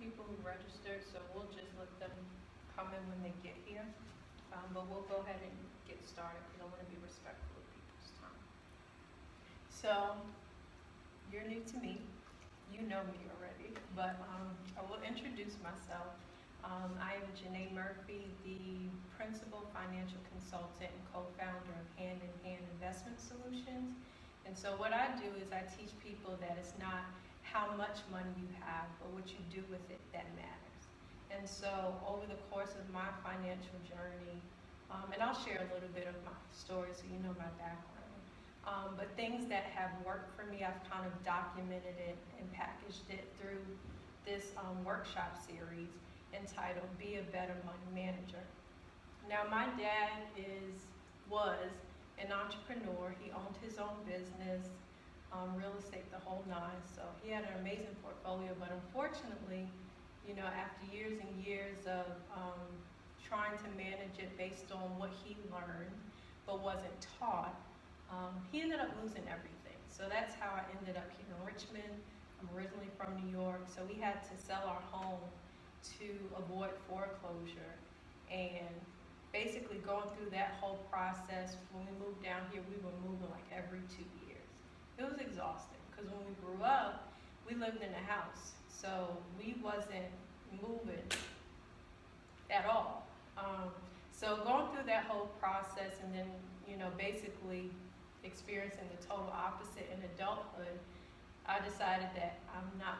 people who registered, so we'll just let them come in when they get here. But we'll go ahead and get started because I want to be respectful of people's time. So, you're new to me. You know me already, but I will introduce myself. I am Janae Murphy, the Principal Financial Consultant and co-founder of Hand-in-Hand Investment Solutions. And so what I do is I teach people that it's not how much money you have, but what you do with it that matters. And so over the course of my financial journey, and I'll share a little bit of my story so you know my background, but things that have worked for me, I've kind of documented it and packaged it through this workshop series entitled Be a Better Money Manager. Now my dad was an entrepreneur. He owned his own business, real estate, the whole nine. So he had an amazing portfolio, but unfortunately, after years and years of trying to manage it based on what he learned but wasn't taught, he ended up losing everything. So that's how I ended up here in Richmond. I'm originally from New York, so we had to sell our home to avoid foreclosure. And basically going through that whole process, when we moved down here, we were moving like every 2 years. It was exhausting because when we grew up, we lived in a house. So we wasn't moving at all. So going through that whole process and then, basically experiencing the total opposite in adulthood, I decided that I'm not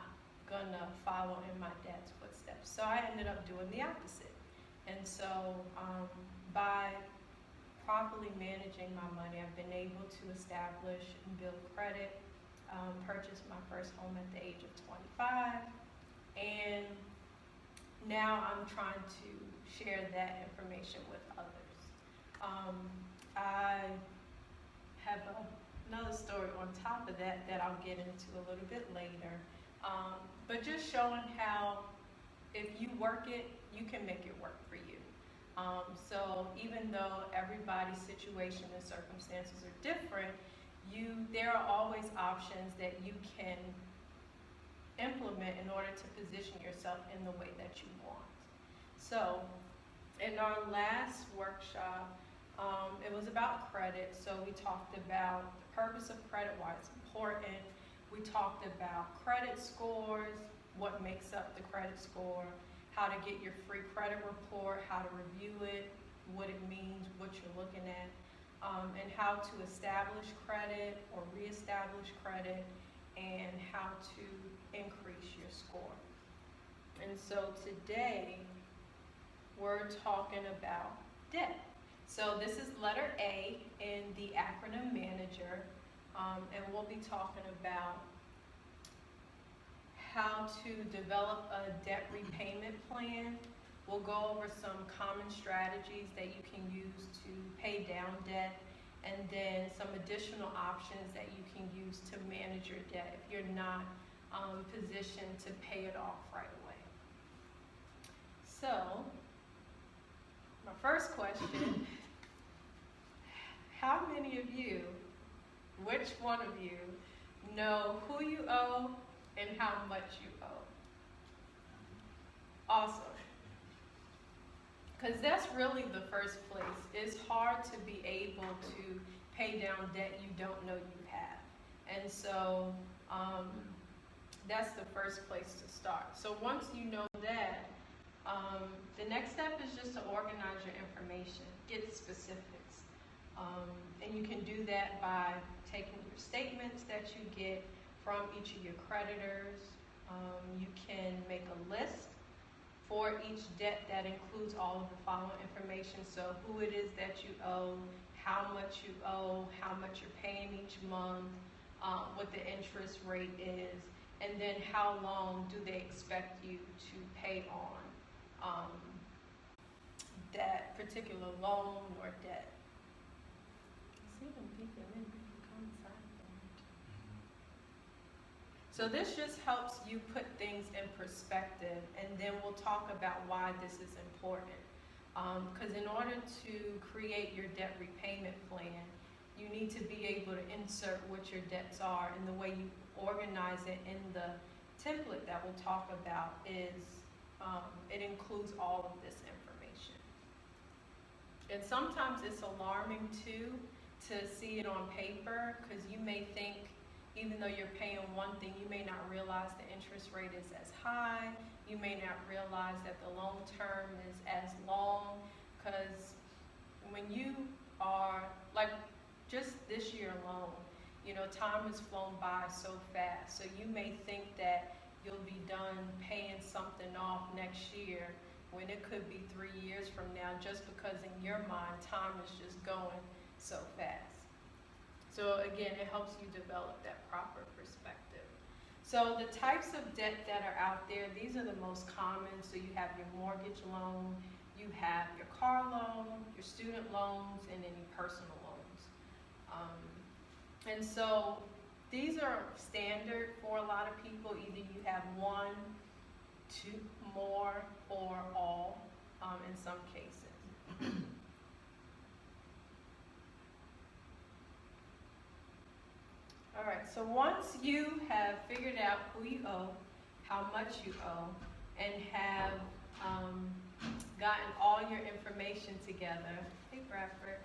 gonna follow in my dad's footsteps. So I ended up doing the opposite. And so by properly managing my money, I've been able to establish and build credit, purchase my first home at the age of 25, and now I'm trying to share that information with others. I have another story on top of that that I'll get into a little bit later, but just showing how if you work it, you can make it work for you. So even though everybody's situation and circumstances are different, there are always options that you can implement in order to position yourself in the way that you want. So in our last workshop, it was about credit. So we talked about the purpose of credit, why it's important. We talked about credit scores, what makes up the credit score, how to get your free credit report, how to review it, what it means, what you're looking at, and how to establish credit or reestablish credit, and how to increase your score. And so today, we're talking about debt. So this is letter A in the acronym manager, and we'll be talking about how to develop a debt repayment plan. We'll go over some common strategies that you can use to pay down debt, and then some additional options that you can use to manage your debt if you're not positioned to pay it off right away. So, my first question, how many of you, which one of you, know who you owe and how much you owe? Awesome. Because that's really the first place. It's hard to be able to pay down debt you don't know you have. And so that's the first place to start. So once you know that, the next step is just to organize your information, get specifics. And you can do that by taking your statements that you get from each of your creditors. You can make a list for each debt that includes all of the following information. So who it is that you owe, how much you owe, how much you're paying each month, what the interest rate is, and then how long do they expect you to pay on that particular loan or debt. See them people in become silent. So this just helps you put things in perspective, and then we'll talk about why this is important. Because in order to create your debt repayment plan, you need to be able to insert what your debts are, and the way you organize it in the template that we'll talk about is, it includes all of this information. And sometimes it's alarming too to see it on paper, because you may think, even though you're paying one thing, you may not realize the interest rate is as high. You may not realize that the loan term is as long, because when you are, like just this year alone, you know, time has flown by so fast. So you may think that you'll be done paying something off next year when it could be 3 years from now, just because in your mind, time is just going so fast. So again, it helps you develop that proper perspective. So the types of debt that are out there, these are the most common. So you have your mortgage loan, you have your car loan, your student loans, and any personal loans. And so these are standard for a lot of people. Either you have one, two, more, or all in some cases. All right, so once you have figured out who you owe, how much you owe, and have gotten all your information together, hey Bradford,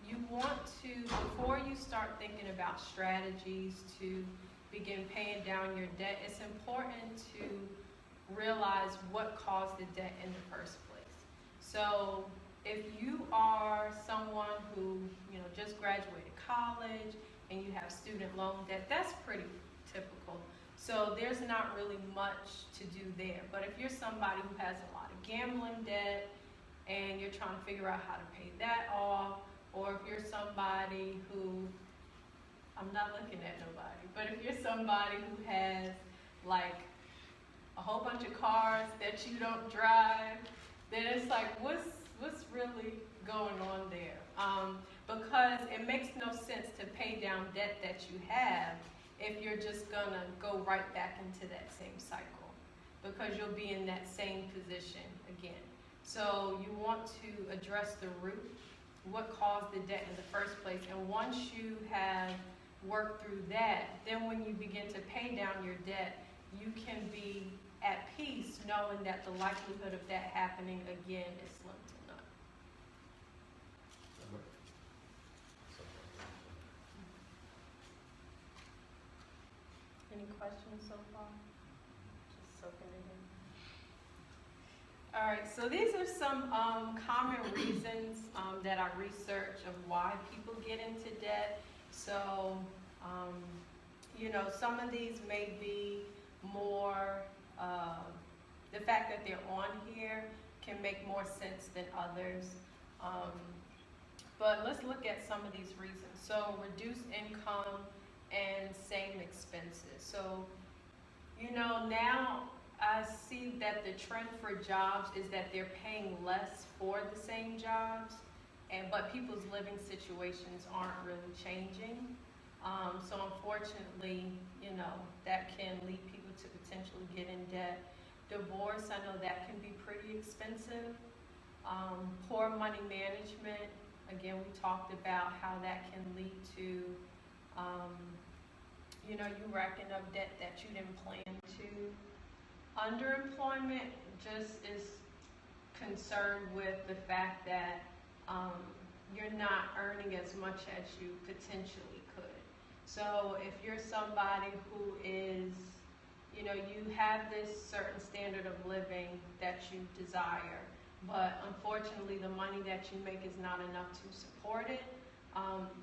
you want to, before you start thinking about strategies to begin paying down your debt, it's important to realize what caused the debt in the first place. So if you are someone who, you know, just graduated college and you have student loan debt, that's pretty typical. So there's not really much to do there. But if you're somebody who has a lot of gambling debt and you're trying to figure out how to pay that off, or if you're somebody who, I'm not looking at nobody, but if you're somebody who has like a whole bunch of cars that you don't drive, then it's like, what's really going on there? Because it makes no sense to pay down debt that you have if you're just gonna go right back into that same cycle, because you'll be in that same position again. So you want to address the root, what caused the debt in the first place, and once you have worked through that, then when you begin to pay down your debt, you can be at peace knowing that the likelihood of that happening again is slim to none. Any questions so far? Just soaking it in. All right, so these are some common reasons that I research of why people get into debt. So, you know, some of these may be more, the fact that they're on here can make more sense than others. But let's look at some of these reasons. So reduced income and same expenses. So, you know, now I see that the trend for jobs is that they're paying less for the same jobs, but people's living situations aren't really changing. So unfortunately, you know, that can lead people to potentially get in debt. Divorce, I know that can be pretty expensive. Poor money management, again, we talked about how that can lead to, you know, you racking up debt that you didn't plan to. Underemployment just is concerned with the fact that you're not earning as much as you potentially could. So if you're somebody who is, you know, you have this certain standard of living that you desire, but unfortunately the money that you make is not enough to support it,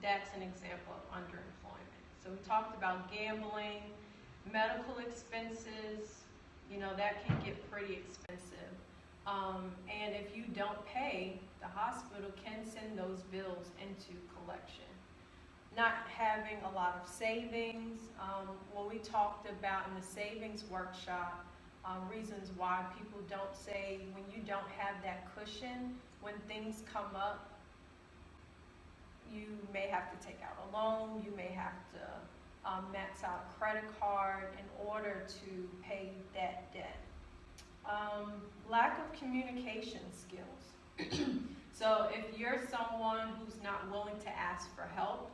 that's an example of underemployment. So we talked about gambling, medical expenses, you know, that can get pretty expensive. And if you don't pay, the hospital can send those bills into collection. Not having a lot of savings, when we talked about in the savings workshop, reasons why people don't save, when you don't have that cushion, when things come up, you may have to take out a loan, you may have to max out a credit card in order to pay that debt. Lack of communication skills. So if you're someone who's not willing to ask for help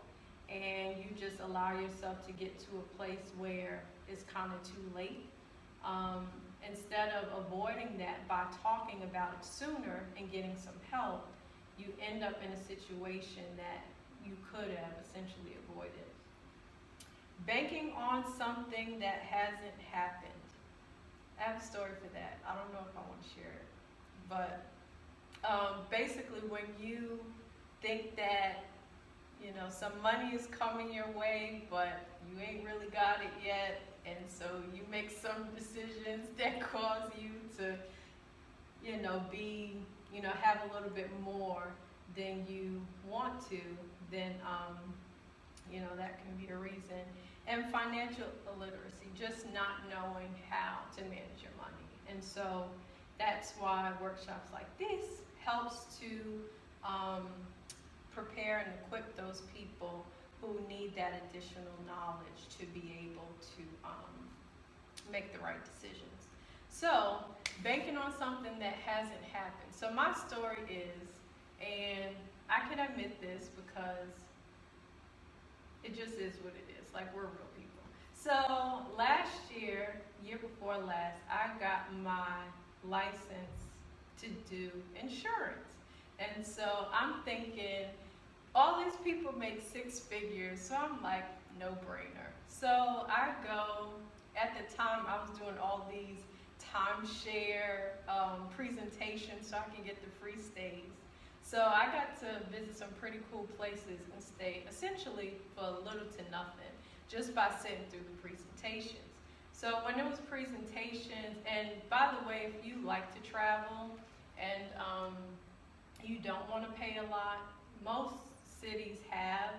and you just allow yourself to get to a place where it's kind of too late. Instead of avoiding that by talking about it sooner and getting some help, you end up in a situation that you could have essentially avoided. Banking on something that hasn't happened. I have a story for that. I don't know if I want to share it. But basically when you think that, you know, some money is coming your way, but you ain't really got it yet, and so you make some decisions that cause you to, you know, have a little bit more than you want to, then, that can be a reason. And financial illiteracy, just not knowing how to manage your money. And so that's why workshops like this helps to prepare and equip those people who need that additional knowledge to be able to make the right decisions. So, banking on something that hasn't happened. So my story is, and I can admit this because it just is what it is, like we're real people. So last year before last, I got my license to do insurance. And so I'm thinking, all these people make six figures, so I'm like, no brainer. So I go, at the time I was doing all these timeshare presentations so I can get the free stays. So I got to visit some pretty cool places and stay essentially for little to nothing, just by sitting through the presentations. So when it was presentations, and by the way, if you like to travel and you don't want to pay a lot, most cities have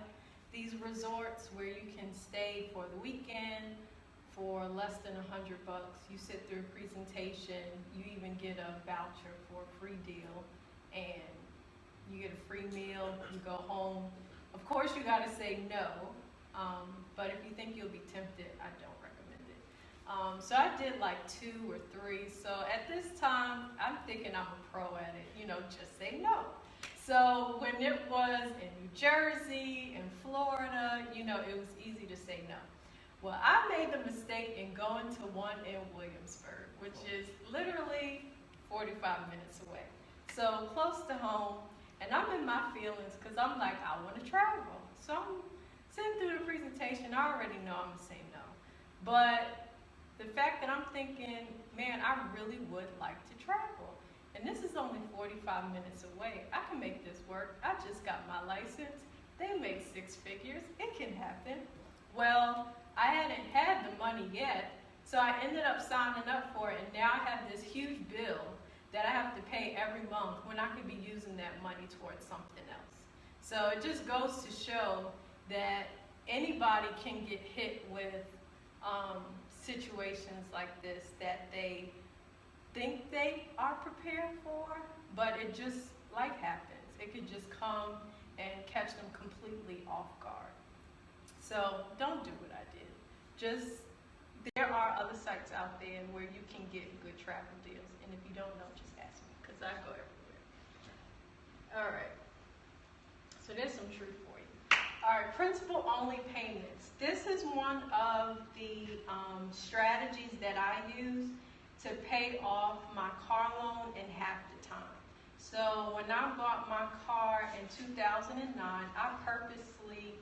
these resorts where you can stay for the weekend for less than $100. You sit through a presentation, you even get a voucher for a free deal, and you get a free meal, you go home. Of course, you got to say no, but if you think you'll be tempted, I don't recommend it. So I did like 2 or 3. So at this time, I'm thinking I'm a pro at it, just say no. So when it was in New Jersey, in Florida, it was easy to say no. Well, I made the mistake in going to one in Williamsburg, which is literally 45 minutes away. So close to home, and I'm in my feelings because I'm like, I want to travel. So I'm sitting through the presentation, I already know I'm going to say no. But the fact that I'm thinking, man, I really would like to travel. And this is only 45 minutes away. I can make this work. I just got my license. They make 6 figures. It can happen. Well, I hadn't had the money yet, so I ended up signing up for it, and now I have this huge bill that I have to pay every month when I could be using that money towards something else. So it just goes to show that anybody can get hit with situations like this that they think they are prepared for, but life happens. It could just come and catch them completely off guard. So don't do what I did. There are other sites out there where you can get good travel deals, and if you don't know, just ask me, because I go everywhere. All right, so there's some truth for you. All right, principal-only payments. This is one of the strategies that I use to pay off my car loan in half the time. So when I bought my car in 2009, I purposely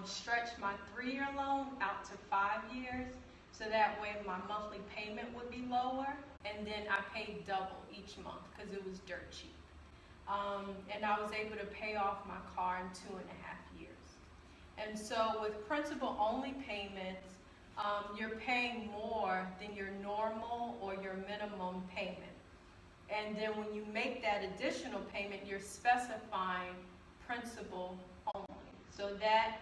stretched my 3-year loan out to 5 years, so that way my monthly payment would be lower, and then I paid double each month because it was dirt cheap. And I was able to pay off my car in 2.5 years. And so with principal-only payments, you're paying more than your normal or your minimum payment. And then when you make that additional payment, you're specifying principal only. So that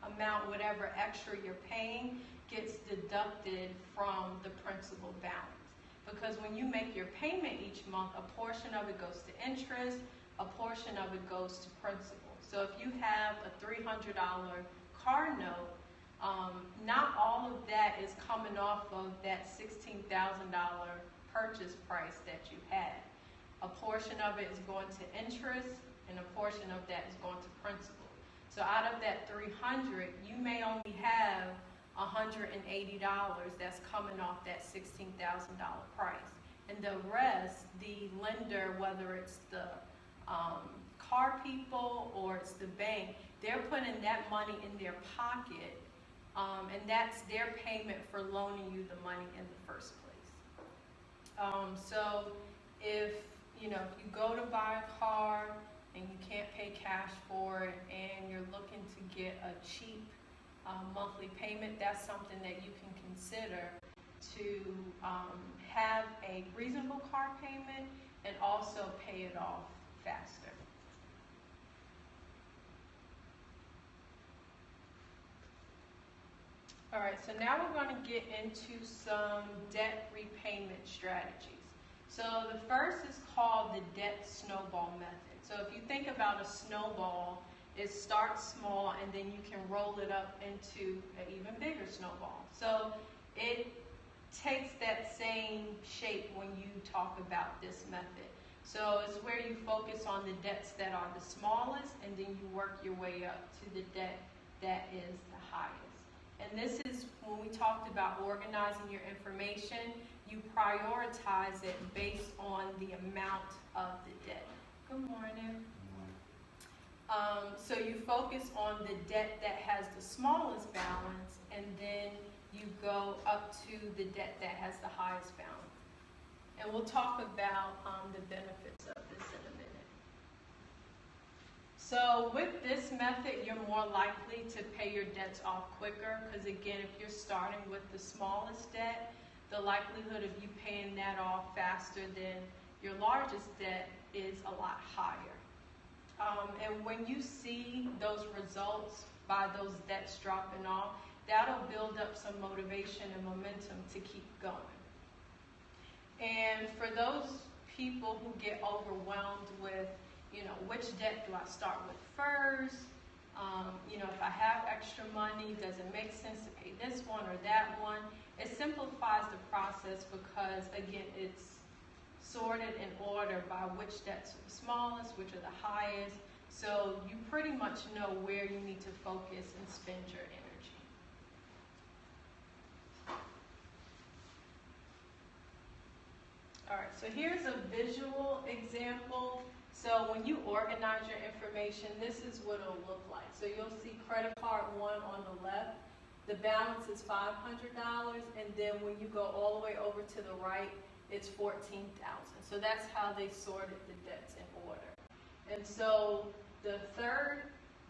amount, whatever extra you're paying, gets deducted from the principal balance. Because when you make your payment each month, a portion of it goes to interest, a portion of it goes to principal. So if you have a $300 car note, not all of that is coming off of that $16,000 purchase price that you had. A portion of it is going to interest, and a portion of that is going to principal. So out of that 300, you may only have $180 that's coming off that $16,000 price. And the rest, the lender, whether it's the car people or it's the bank, they're putting that money in their pocket, and that's their payment for loaning you the money in the first place. So if you go to buy a car and you can't pay cash for it and you're looking to get a cheap monthly payment, that's something that you can consider to have a reasonable car payment and also pay it off faster. All right, so now we're going to get into some debt repayment strategies. So the first is called the debt snowball method. So if you think about a snowball, it starts small and then you can roll it up into an even bigger snowball. So it takes that same shape when you talk about this method. So it's where you focus on the debts that are the smallest and then you work your way up to the debt that is the highest. And this is when we talked about organizing your information, you prioritize it based on the amount of the debt. Good morning. So you focus on the debt that has the smallest balance, and then you go up to the debt that has the highest balance. And we'll talk about the benefits of this in a minute. So with this method, you're more likely to pay your debts off quicker, because again, if you're starting with the smallest debt, the likelihood of you paying that off faster than your largest debt is a lot higher. And when you see those results by those debts dropping off, that'll build up some motivation and momentum to keep going. And for those people who get overwhelmed with, which debt do I start with first? If I have extra money, does it make sense to pay this one or that one? It simplifies the process because, again, it's sorted in order by which debts are the smallest, which are the highest. So you pretty much know where you need to focus and spend your energy. All right, so here's a visual example. So when you organize your information, this is what it'll look like. So you'll see credit card 1 on the left. The balance is $500, and then when you go all the way over to the right, it's $14,000. So that's how they sorted the debts in order. And so the third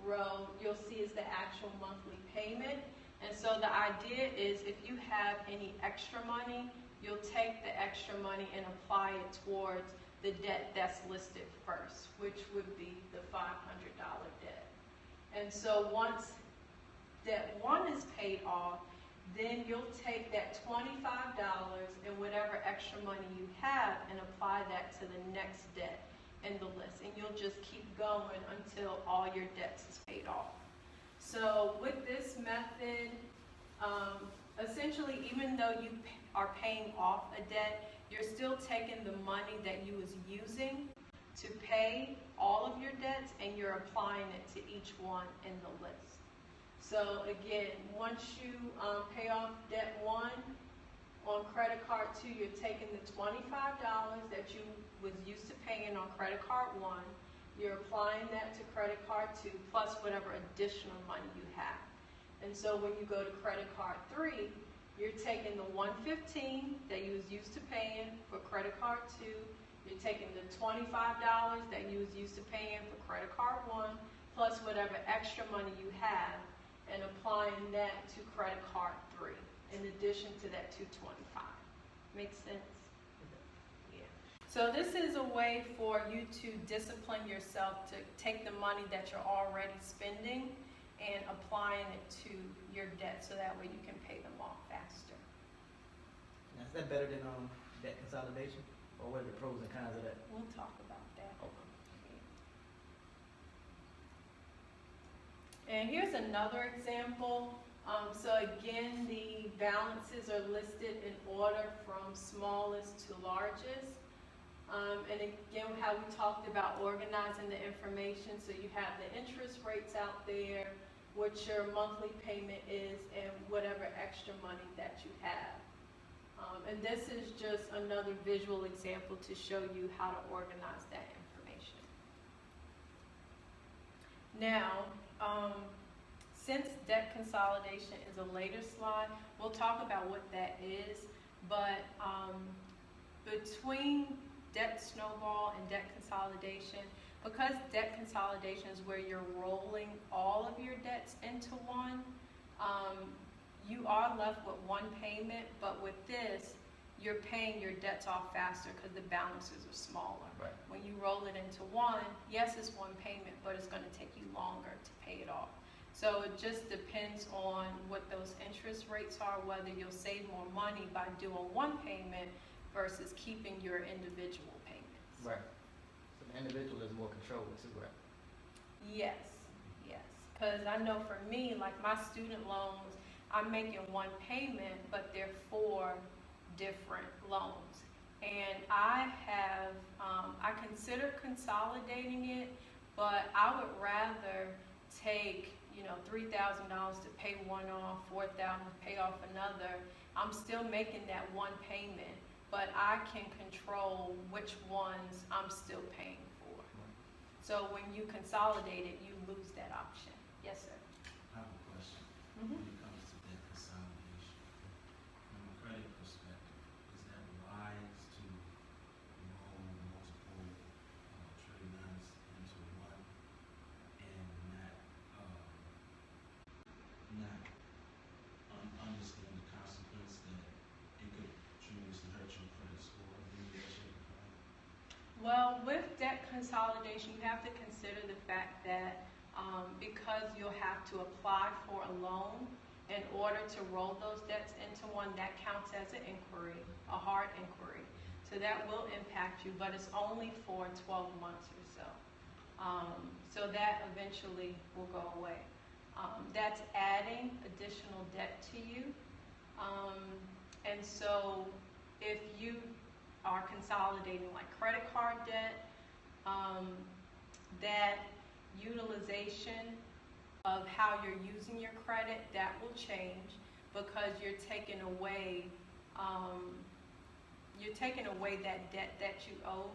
row you'll see is the actual monthly payment. And so the idea is if you have any extra money, you'll take the extra money and apply it towards the debt that's listed first, which would be the $500 debt. And so once debt 1 is paid off, then you'll take that $25 and whatever extra money you have and apply that to the next debt in the list. And you'll just keep going until all your debts is paid off. So with this method, essentially, even though you are paying off a debt, you're still taking the money that you was using to pay all of your debts and you're applying it to each one in the list. So again, once you pay off debt 1 on credit card 2, you're taking the $25 that you was used to paying on credit card 1, you're applying that to credit card 2 plus whatever additional money you have. And so when you go to credit card 3, you're taking the $115 that you was used to paying for credit card 2, you're taking the $25 that you was used to paying for credit card 1 plus whatever extra money you have, and applying that to credit card 3 in addition to that $225. Make sense? Yeah. So this is a way for you to discipline yourself to take the money that you're already spending and applying it to your debt so that way you can pay them off faster. Now, is that better than debt consolidation? Or what are the pros and cons of that? We'll talk about that. Okay. And here's another example. So again, the balances are listed in order from smallest to largest. And again, how we talked about organizing the information, so you have the interest rates out there, what your monthly payment is, and whatever extra money that you have. And this is just another visual example to show you how to organize that information. Now, since debt consolidation is a later slide, we'll talk about what that is, but between debt snowball and debt consolidation, because debt consolidation is where you're rolling all of your debts into one, you are left with one payment, but with this, you're paying your debts off faster because the balances are smaller. Right. When you roll it into one, yes, it's one payment, but it's going to take you longer to pay it off. So it just depends on what those interest rates are, whether you'll save more money by doing one payment versus keeping your individual payments. Right. So the individual is more controlled too, right? Yes, yes. Because I know for me, like my student loans, I'm making one payment, but they're 4 different loans. And I have, I consider consolidating it, but I would rather take, you know, $3,000 to pay one off, $4,000 to pay off another. I'm still making that one payment, but I can control which ones I'm still paying for. So when you consolidate it, you lose that option. Yes, sir. I have a question. Mm-hmm. When it comes to debt consolidation, from a credit perspective, is that wise to roll multiple trade lines into one and not understand the consequence that it could tremendously hurt your credit score in any way, shape, or form? Well, with debt consolidation, you have to consider the fact that because you'll have to apply for a loan in order to roll those debts into one, that counts as an inquiry, a hard inquiry. So that will impact you, but it's only for 12 months or so. So that eventually will go away. That's adding additional debt to you. And so if you are consolidating like credit card debt, that utilization of how you're using your credit, that will change because you're taking away that debt that you owe.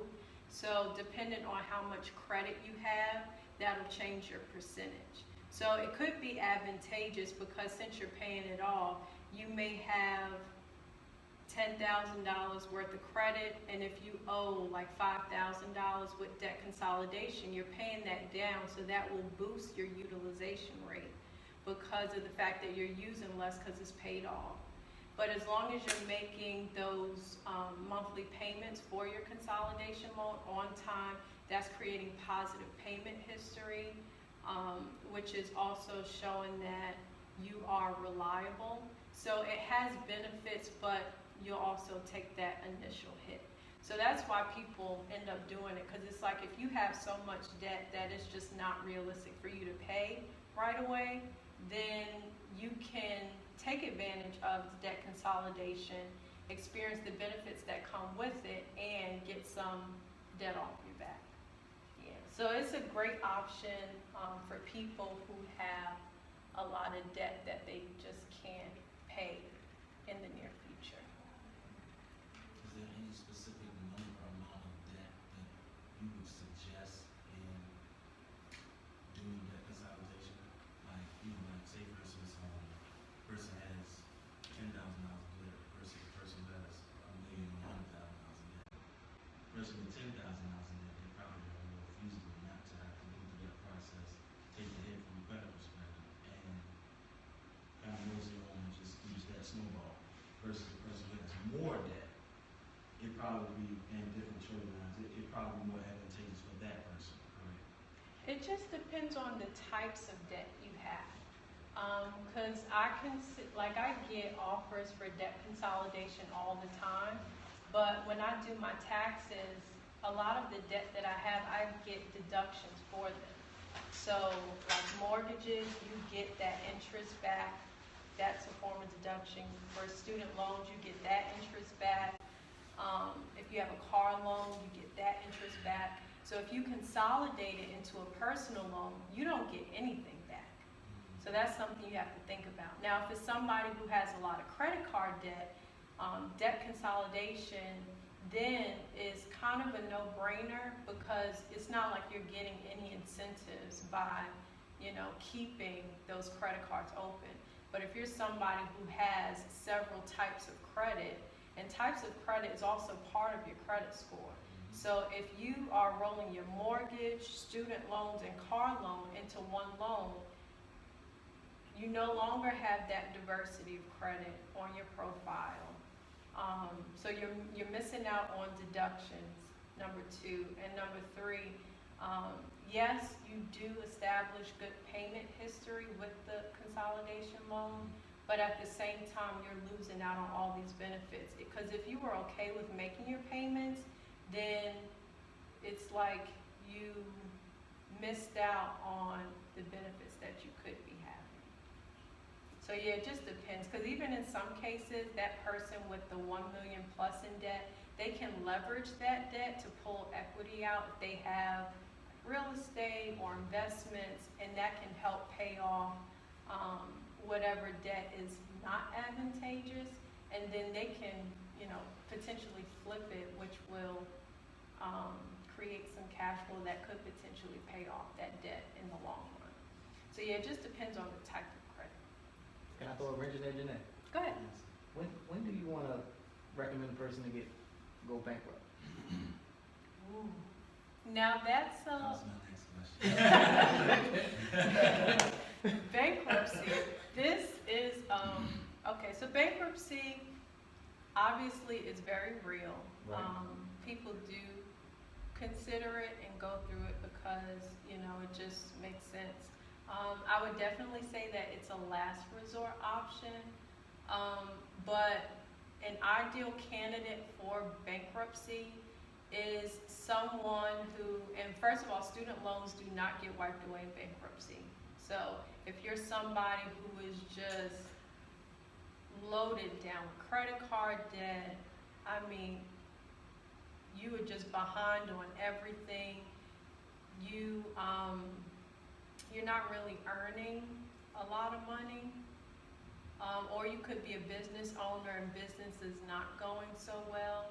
So depending on how much credit you have, that'll change your percentage. So it could be advantageous because since you're paying it off, you may have $10,000 worth of credit, and if you owe like $5,000 with debt consolidation, you're paying that down, so that will boost your utilization rate because of the fact that you're using less because it's paid off. But as long as you're making those monthly payments for your consolidation loan on time, that's creating positive payment history, which is also showing that you are reliable. So it has benefits, but you'll also take that initial hit. So that's why people end up doing it, because it's like if you have so much debt that it's just not realistic for you to pay right away, then you can take advantage of debt consolidation, experience the benefits that come with it, and get some debt off your back. Yeah. So it's a great option for people who have a lot of debt that they just can't pay in the near future. Is there any specific number or amount of debt that you would suggest in doing debt consolidation? Like, you know, like say for instance, person has $10,000 of debt versus the person who has $1,100,000 in debt. Person with $10,000 in debt, they probably are more feasible not to have to go through that process, take the hit from a credit perspective, and kind of nose their own and just use that snowball. Versus the person who has more debt, it probably, and different trade lines, it probably more advantageous for that person, correct? It just depends on the types of debt you have. Because I get offers for debt consolidation all the time, but when I do my taxes, a lot of the debt that I have, I get deductions for them. So like mortgages, you get that interest back. That's a form of deduction. For student loans, you get that interest back. If you have a car loan, you get that interest back. So if you consolidate it into a personal loan, you don't get anything back. So that's something you have to think about. Now, if it's somebody who has a lot of credit card debt, debt consolidation then is kind of a no-brainer, because it's not like you're getting any incentives by, keeping those credit cards open. But if you're somebody who has several types of credit, and types of credit is also part of your credit score. So if you are rolling your mortgage, student loans, and car loan into one loan, you no longer have that diversity of credit on your profile. So you're missing out on deductions, number 2. And number 3, yes, you do establish good payment history with the consolidation loan, but at the same time, you're losing out on all these benefits. Because if you were okay with making your payments, then it's like you missed out on the benefits that you could be having. So yeah, it just depends. Because even in some cases, that person with the $1 million plus in debt, they can leverage that debt to pull equity out if they have real estate or investments, and that can help pay off whatever debt is not advantageous, and then they can, potentially flip it, which will create some cash flow that could potentially pay off that debt in the long run. So yeah, it just depends on the type of credit. Can I throw a wrench in there, Jeanette? Go ahead. When do you want to recommend a person to go bankrupt? Ooh. Now that's That was my next question. bankruptcy. This is okay. So bankruptcy obviously is very real. Right. People do consider it and go through it because it just makes sense. I would definitely say that it's a last resort option, but an ideal candidate for bankruptcy is someone who, and first of all, student loans do not get wiped away in bankruptcy. So if you're somebody who is just loaded down with credit card debt, you are just behind on everything. You're not really earning a lot of money, or you could be a business owner and business is not going so well.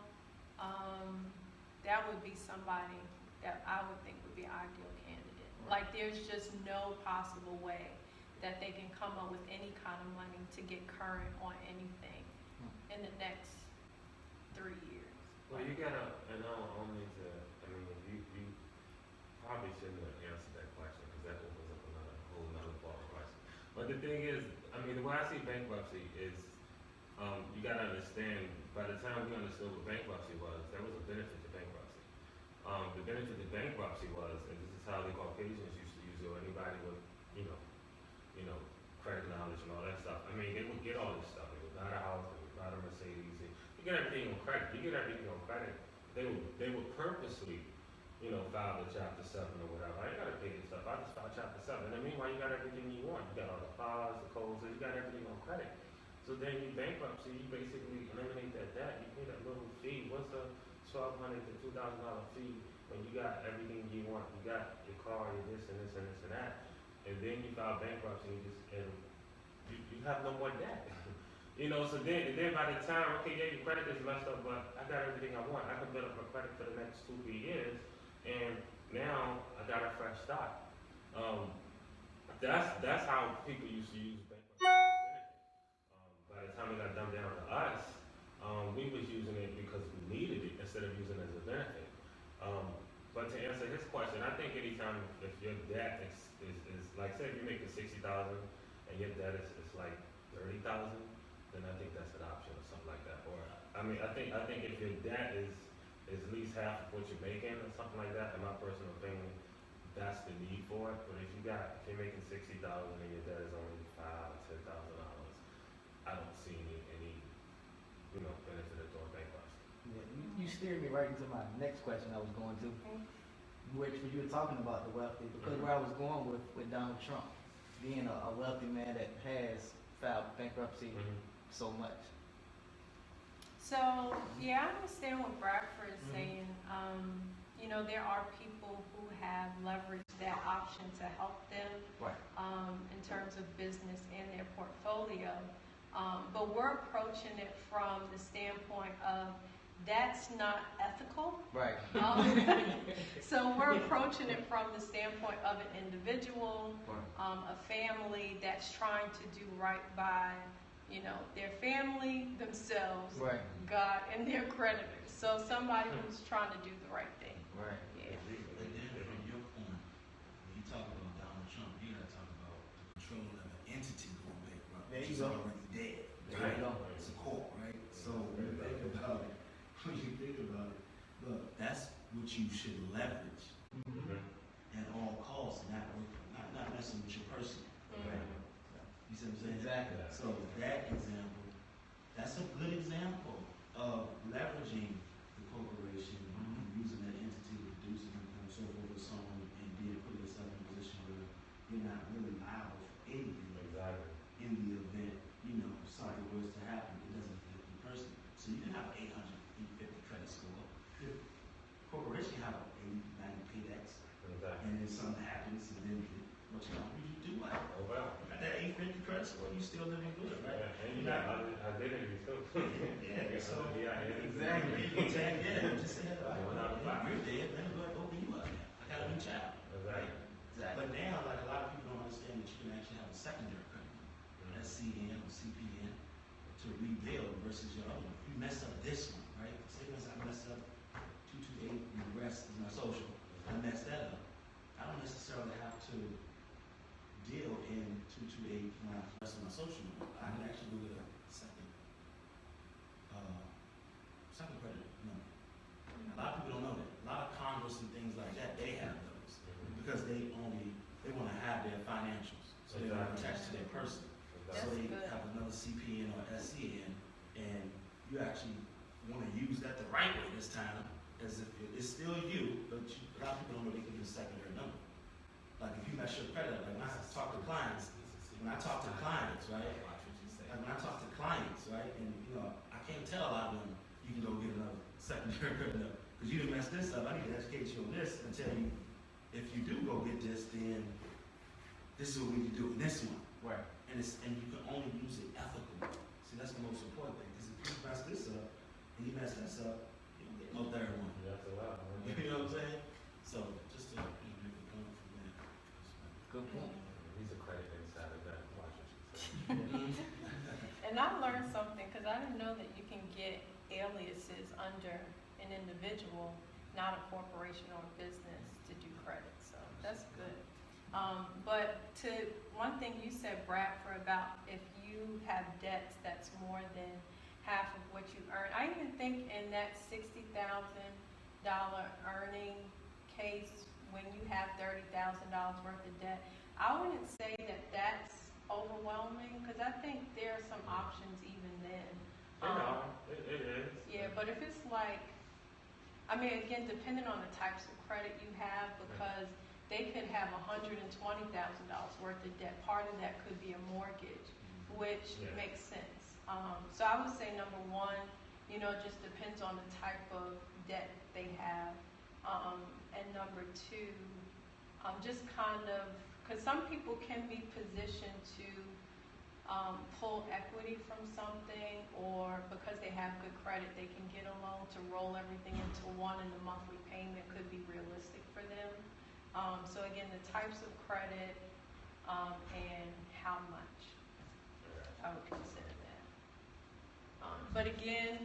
That would be somebody that I would think would be an ideal candidate. Like, there's just no possible way that they can come up with any kind of money to get current on anything in the next 3 years. Well, you gotta, and I don't mean to, you probably shouldn't have answered that question, because that opens up another whole part of question. But the thing is, the way I see bankruptcy is, you gotta understand, by the time we understood what bankruptcy was, there was a benefit to bankruptcy. The benefit to bankruptcy was, and this is how the Caucasians used to use it, or anybody with, credit knowledge and all that stuff. They would get all this stuff. They would buy a house, they would buy a Mercedes. You get everything on credit. You get everything on credit. They would purposely, file the Chapter 7 or whatever. I ain't gotta pay this stuff. I just file Chapter 7. And meanwhile, you got everything you want. You got all the files, the codes, so you got everything on credit. So then you bankruptcy, you basically eliminate that debt. You pay that little fee. What's a $1,200 to $2,000 fee when you got everything you want? You got your car, your this and this and this and that. And then you file bankruptcy, and you have no more debt. So then by the time, okay, yeah, your credit is messed up, but I got everything I want. I can build up my credit for the next 2-3 years, and now I got a fresh start. That's how people used to use bankruptcy as a benefit. By the time it got dumbed down to us, we was using it because we needed it instead of using it as a benefit. But to answer his question, I think anytime if your debt is like, say if you're making $60,000 and your debt is like $30,000, then I think that's an option or something like that. Or I think if your debt is at least half of what you're making or something like that, in my personal opinion, that's the need for it. But if you're making $60,000 and your debt is only $5,000 or $10,000, I don't see any benefit of doing bankruptcy. Yeah, you steered me right into my next question I was going to. Which when you were talking about the wealthy, because where I was going with Donald Trump being a wealthy man that has filed bankruptcy so much. So, yeah, I understand what Bradford is saying. You know, there are people who have leveraged that option to help them Right. in terms of business and their portfolio. But we're approaching it from the standpoint of that's not ethical. Right. So we're approaching it from the standpoint of an individual, Right. a family that's trying to do right by, you know, their family, themselves, Right. God, and their creditors. So somebody who's trying to do the right thing. Right. Yeah. But then from your point, when you talk about Donald Trump, you gotta talk about the control of an entity going bankrupt, There which you is go. already dead. There you go. It's a corp, right? So when you think about it, look, that's what you should leverage at all costs, not messing with your person. Mhm. You see what I'm saying? Exactly. So that example, that's a good example of leveraging the corporation, using that entity to produce income, so forth and so on, and then put yourself in a position where you're not really liable for anything Exactly. in the event, you know, something was to happen, it doesn't affect you personally. So you can have an 850 credit score. The corporation can have an 80, 90 paydex, Exactly. and then something happens, and then what you do what? Oh, wow. You got that 850 credit score, you still living good, right? Yeah, and you got identity too. Yeah, so Yeah, exactly. You tag that, just say, One out of five. you're dead, man, go ahead, open you up now. I got a new child. Exactly. But now, like a lot of people don't understand that you can actually have a secondary credit union, SCN or CPN, to rebuild versus your other one. If you mess up this one, right? Say for instance, I mess up 228 and the rest is my social. I mess that up. I don't necessarily have to deal in 228 my rest of my social. I can actually go with a second credit number. A lot of people don't know that. A lot of Congress and things like that, they have those because they want to have their financials, so they don't attach to their person. That's So they good. have another CPN or SCN, and you actually want to use that the right way this time, as if it's still you, but a lot of people don't know they can use a secondary number. Like if you mess your credit up, like when I talk to clients, right? Like when I talk to clients, right, and you know, I can't tell a lot of them you can go get another secondary credit number because you didn't mess this up. I need to educate you on this and tell you if you do go get this, then this is what we need to do in this one. Right. And you can only use it ethically. See, that's the most important thing. Because if you mess this up and you mess this up, you don't get no third one. That's a lot. You know what I'm saying? So just to make a point from that. Good point. He's a credit insider. That watch what you say. And I learned something because I didn't know that you can get aliases under an individual, not a corporation or a business, to do credit. So that's good. But to one thing you said, Bradford, about if you have debts that's more than half of what you earn. I even think in that $60,000 earning case, when you have $30,000 worth of debt, I wouldn't say that that's overwhelming because I think there are some options even then. It is. Yeah, but if it's like, I mean, again, depending on the types of credit you have, because they could have $120,000 worth of debt. Part of that could be a mortgage, which makes sense. So I would say number one, you know, just depends on the type of debt they have. And number two, just kind of, because some people can be positioned to pull equity from something, or because they have good credit, they can get a loan to roll everything into one, and the monthly payment could be realistic for them. So again, the types of credit and how much I would consider that. But again,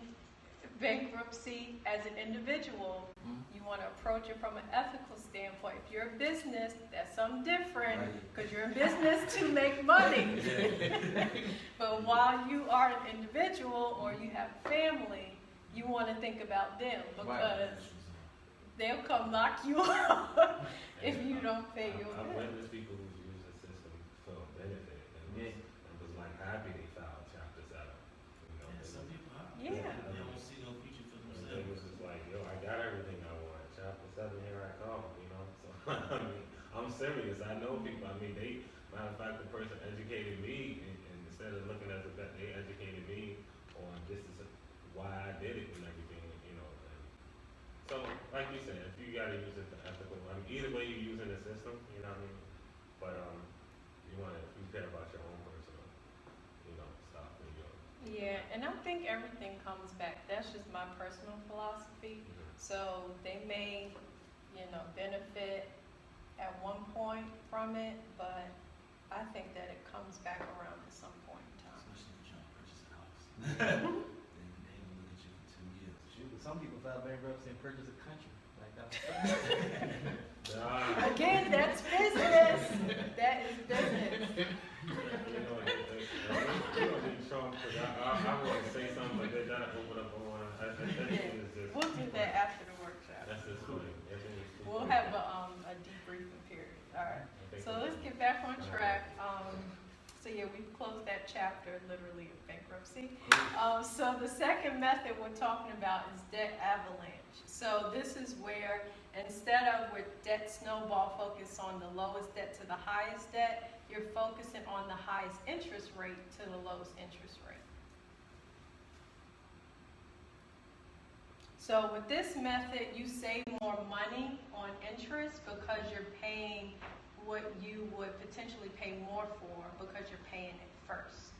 bankruptcy as an individual, you want to approach it from an ethical standpoint. If you're a business, that's something different because you're in business to make money. But while you are an individual or you have family, you want to think about them because they'll come knock you out if you don't pay your I've bill. witnessed people who use the system for benefit and was like happy they filed Chapter 7. You know, And some people are. Yeah. They don't see no future for It themselves. was just like, yo, I got everything I want. Chapter 7, here I come, you know. So I mean, I'm serious. I know people. I mean, matter of fact, the person educated me, and instead of looking at the vet, they educated me on this is why I did it and everything, you know. And so, like you said, if you gotta use it for ethical, I mean, either way you're using the system, you know what I mean? But, you wanna, if you care about your own personal, you know, stuff, then you'll. Yeah, and I think everything comes back. That's just my personal philosophy. So they may, you know, benefit at one point from it, but I think that it comes back around at some point in time. Especially if you're trying to purchase a house. They will look at you for 2 years. Shoot, some people file bankruptcy and purchase a country. Like that. Nah, Again, that's business. That is business. you know, you don't need Trump, cause I wanna say something, but they gotta open up on, I think it's just. We'll do that after the workshop. That's just funny. Everything is too We'll funny. have a debriefing period. All right. I think So let's get back on track. So yeah, we've closed that chapter, literally, of bankruptcy. So the second method we're talking about is debt avalanche. So this is where, instead of with debt snowball, focus on the lowest debt to the highest debt, you're focusing on the highest interest rate to the lowest interest rate. So with this method, you save more money on interest because you're paying what you would potentially pay more for because you're paying it first.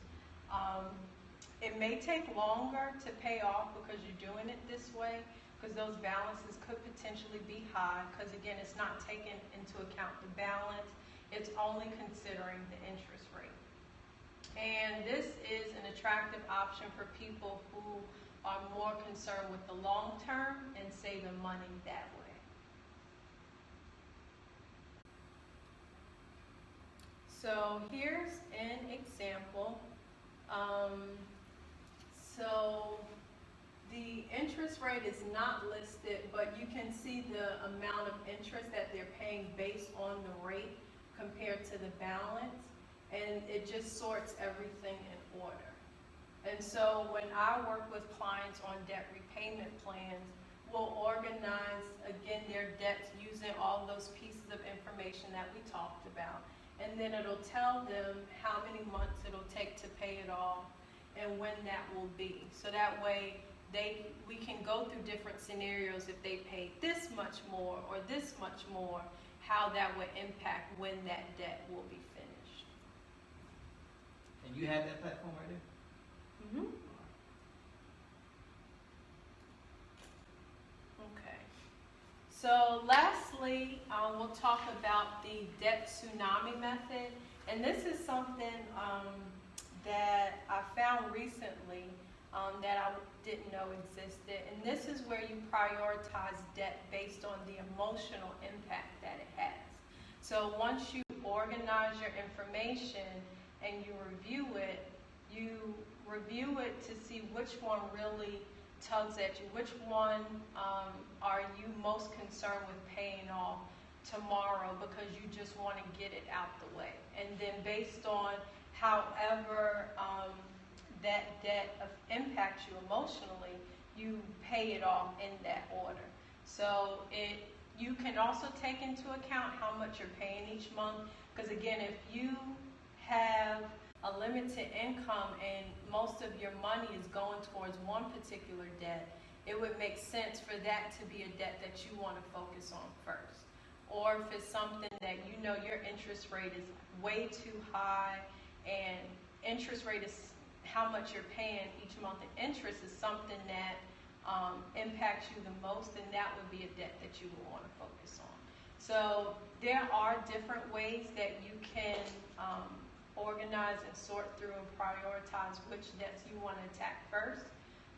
It may take longer to pay off because you're doing it this way, because those balances could potentially be high, because again, it's not taking into account the balance, it's only considering the interest rate. And this is an attractive option for people who are more concerned with the long term and saving money that way. So here's an example. So the interest rate is not listed, but you can see the amount of interest that they're paying based on the rate compared to the balance, and it just sorts everything in order. And so when I work with clients on debt repayment plans, we'll organize, again, their debts using all those pieces of information that we talked about. And then it'll tell them how many months it'll take to pay it off and when that will be. So that way we can go through different scenarios if they pay this much more or this much more, how that would impact when that debt will be finished. And you have that platform right there? Mm-hmm. Okay. So lastly, we'll talk about the debt tsunami method. And this is something that I found recently that I didn't know existed. And this is where you prioritize debt based on the emotional impact that it has. So once you organize your information and you review it to see which one really tugs at you, which one are you most concerned with paying off tomorrow because you just want to get it out the way. And then based on however that debt impacts you emotionally, you pay it off in that order. So you can also take into account how much you're paying each month, because again, if you have a limited income and most of your money is going towards one particular debt, it would make sense for that to be a debt that you want to focus on first. Or if it's something that you know your interest rate is way too high, and interest rate is how much you're paying each month in interest is something that impacts you the most, then that would be a debt that you would want to focus on. So there are different ways that you can organize and sort through and prioritize which debts you want to attack first.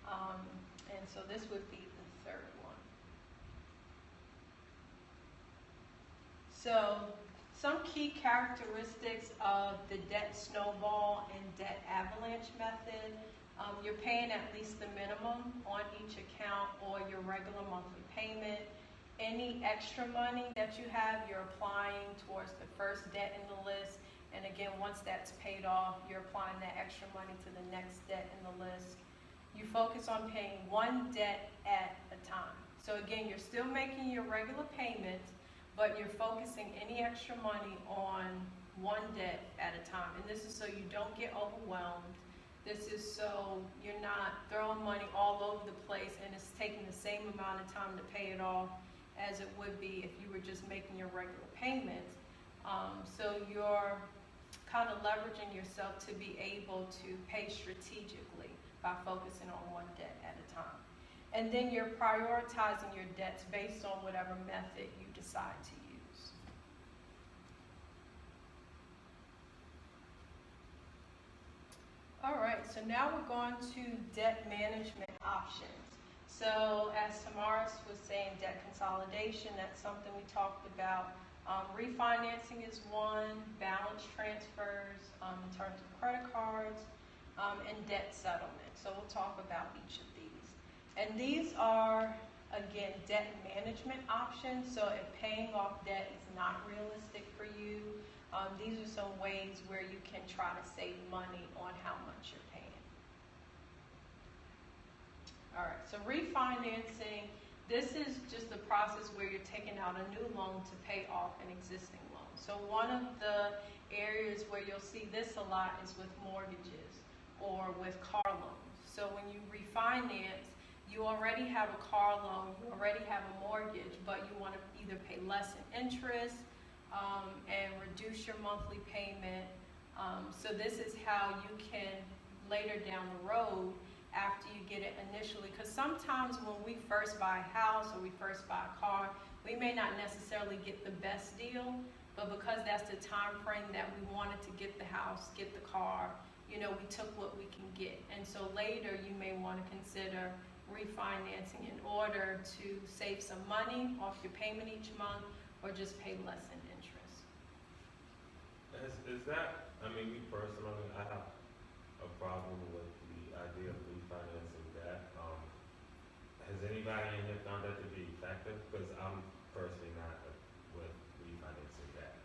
And so this would be the third one. So some key characteristics of the debt snowball and debt avalanche method. You're paying at least the minimum on each account or your regular monthly payment. Any extra money that you have, you're applying towards the first debt in the list. And again, once that's paid off, you're applying that extra money to the next debt in the list. You focus on paying one debt at a time. So again, you're still making your regular payments, but you're focusing any extra money on one debt at a time. And this is so you don't get overwhelmed. This is so you're not throwing money all over taking the same amount of time to pay it off as it would be if you were just making your regular payments. So you're kind of leveraging yourself to be able to pay strategically by focusing on one debt at a time. And then you're prioritizing your debts based on whatever method you decide to use. All right, so now we're going to debt management options. So as Tamaris was saying, debt consolidation, that's something we talked about. Refinancing is one, balance transfers in terms of credit cards, and debt settlement. So we'll talk about each of these. And these are, again, debt management options. So if paying off debt is not realistic for you, these are some ways where you can try to save money on how much you're paying. All right, so refinancing, this is just the process where you're taking out a new loan to pay off an existing loan. So one of the areas where you'll see this a lot is with mortgages or with car loans. So when you refinance, you already have a car loan, you already have a mortgage, but you want to either pay less in interest and reduce your monthly payment. So this is how you can later down the road, after you get it initially, because sometimes when we first buy a house or we first buy a car, we may not necessarily get the best deal, but because that's the time frame that we wanted to get the house, get the car, you know, we took what we can get. And so later you may want to consider refinancing in order to save some money off your payment each month or just pay less in interest. Is that, I mean, me personally, I have a problem with the idea of refinancing debt. Has anybody in here found that to be effective? Because I'm personally not with refinancing debt.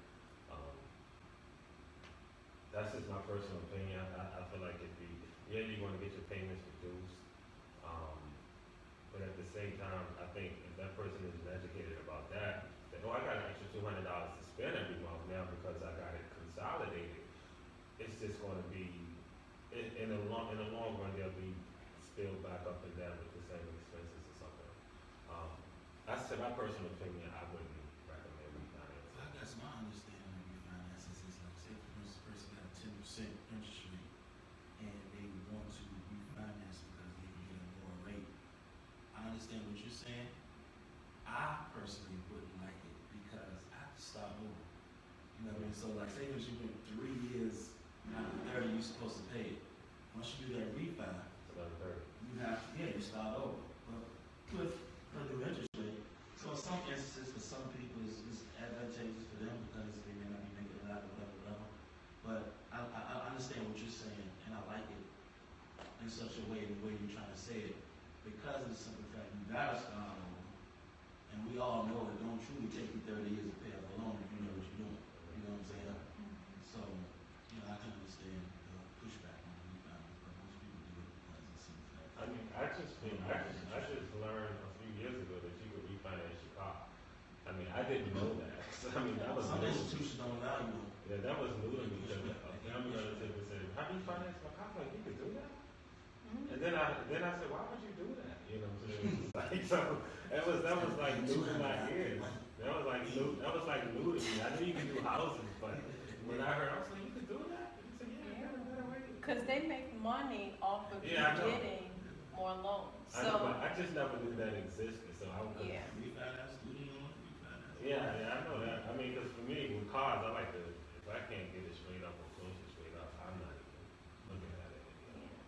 That's just my personal opinion. I feel like you want to get your payments reduced. But at the same time, I think if that person is educated about that, then, oh, I got an extra $200 to spend every month now because I got it consolidated. It's just going to be, in the long run, they'll be spilled back up and down with the same expenses or something. That's my personal opinion. I wouldn't recommend refinancing. I guess my understanding of refinances is like, say for instance, the person got a 10% interest rate and they want to refinance because they can get a lower rate. I understand what you're saying. I personally wouldn't like it because I have to start over. You know what I mean? So like, say if you went 3 years, after 30, you're supposed to pay it. Once you do that refi, you have to, you start over. But with a new interest rate, so in some instances, for some people, it's advantageous for them because they may not be making a lot of whatever. But I understand what you're saying, and I like it in such a way, the way you're trying to say it, because of the simple fact you gotta start over. And we all know it don't truly take you 30 years to pay off a loan if you know what you're doing. You know what I'm saying? So, you know, I can understand the pushback on the refinance, but most people do it because it's simple fact. I mean, I just learned a few years ago that you could refinance your car. I mean, I didn't know that. So, I mean, that was Some new. institutions don't allow you to. Yeah, that was new to me because a family relative would say, "How do you finance my car?" I'm like, you could do that. And then I said, "Why would you do that?" You know, like, so that was like new to my ears. That was like new to me. I knew you could do houses, but when I heard, I was like, "You could do that?" He said, "Yeah, I got a better way." Because they make money off of you getting more loans. I know, but I just never knew that existed, so I would. Yeah. Refinance, student loan, refinance. Yeah, I know that. I mean, because for me, with cars, I like to, if I can't get it straight up or close it straight up, I'm not even looking at it anymore.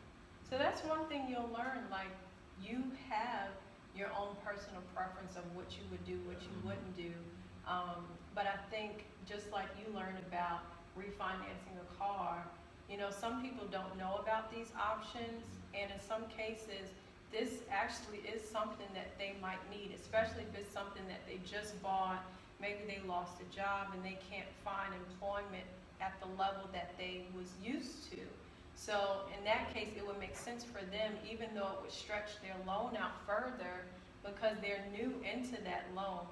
So that's one thing you'll learn, like you have your own personal preference of what you would do, what you wouldn't do. But I think just like you learned about refinancing a car, you know, some people don't know about these options, and in some cases, this actually is something that they might need, especially if it's something that they just bought, maybe they lost a job and they can't find employment at the level that they was used to. So in that case, it would make sense for them, even though it would stretch their loan out further, because they're new into that loan,